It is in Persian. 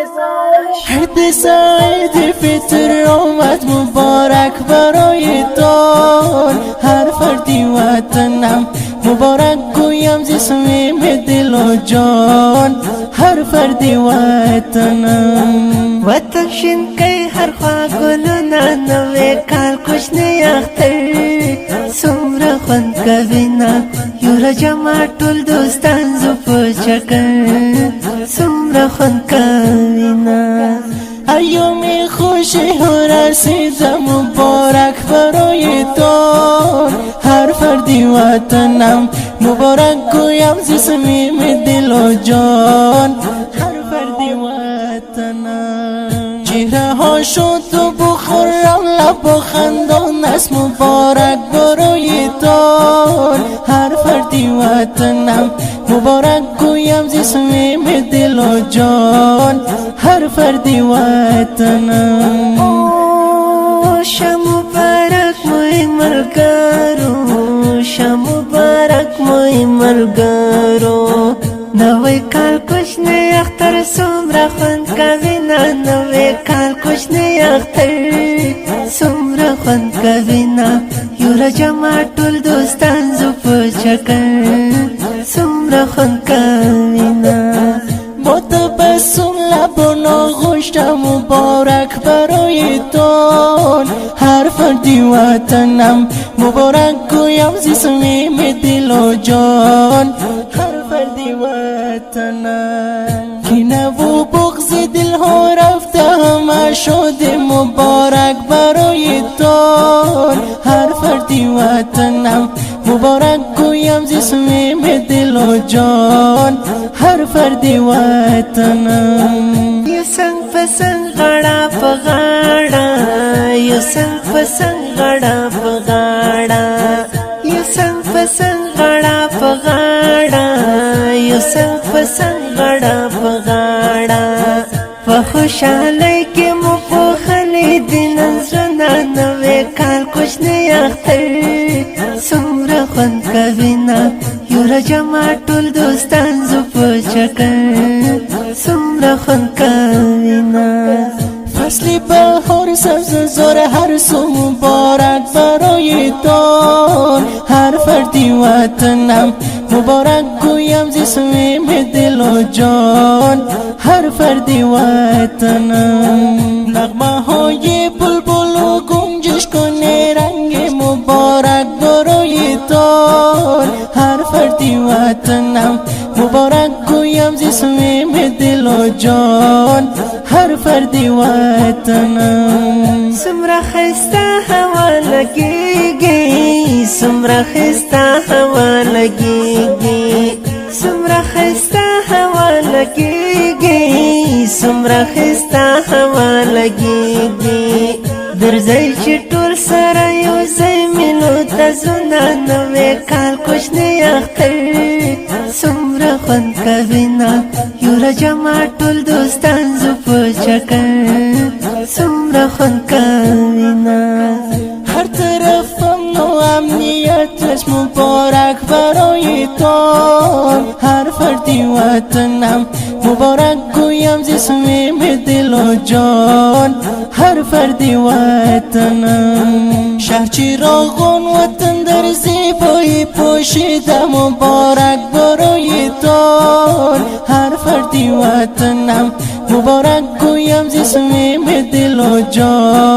عید سعید فطر آمد مبارک برای دار هر فردی وطنم مبارک گویم ز صمیم دل و جان هر فردی وطنم وطن شین کئی هر خوا گلونا نوے کال کوچنی اختر سمرا خوند کوینا یورا جمع ټول دوستان زو په چکر سمرا خوند کوینا ایام خوشی ها رسید مبارک برای دار هر فردی وطنم مبارک گویم ز صمیم دل و جان هر فردی وطنم چهره ها شد و بخورم لب و خندان است مبارک برای دار هر فردی وطنم مبارک گویم ز صمیم دل و جان هر فردی وطنم شب مبارک موی ملګرو شب مبارک موی ملګرو نوې کال کوچنی اختر څومره خوند کوي نوې کال کوچنی اختر څومره خوند کوي یوره جمع ټول دوستان زو په چکر څومره خوند کوي متبسم لبونو گوشت مبارک برای دار هر فردی وطنم مبارک گویم ز صمیم دل و جان هر فردی وطنم کینه و بغض دل ها رفته همه شده مبارک برای دار هر فردی وطنم مبارک گویم ز صمیم دل و جان هر فردی وطنم یو څنګ په څنګ غاړه په غاړه یو څنګ په څنګ غاړه په غاړه یو څنګ په څنګ غاړه په غاړه یو څنګ په څنګ غاړه په غاړه په خوشحالۍ کې مو پوښلې دي نن زړونه نوې کال کوچنی اختر څومره خوند کوي یوره جمع ټول دوستان زو په چکر څومره خوند کوي فصل بهار سبز زار هر سو مبارک برای دار هر فردی وطنم مبارک گویم ز صمیم دل و جان هر فردی وطنم نغمه های بلبل و گنجش کنه رنگ مبارک برای دار هر فردی وطنم مبارک گویم ز صمیم دل و جان هر فردی وطنم سمرا خسته هوا لګيږي سمرا خسته هوا لګيږي سمرا خسته هوا لګيږي سمرا خسته هوا لګيږي درځي چې ټول سره یو ځای ملو تاسونه نوې کال کوچنی اختر څومره خوند کوي یوره جمع ټول دوستان زو په چکر څومره خوند کوي هر طرفم نو امنیت است مبارک برای دار هر فردی وطنم مبارک گویم ز صمیم دل و جان هر فردی وطنم شهر چراغان وطن در زیبایی پوشیده مبارک برای دار هر فردی وطنم مبارک گویم ز صمیم دل و جان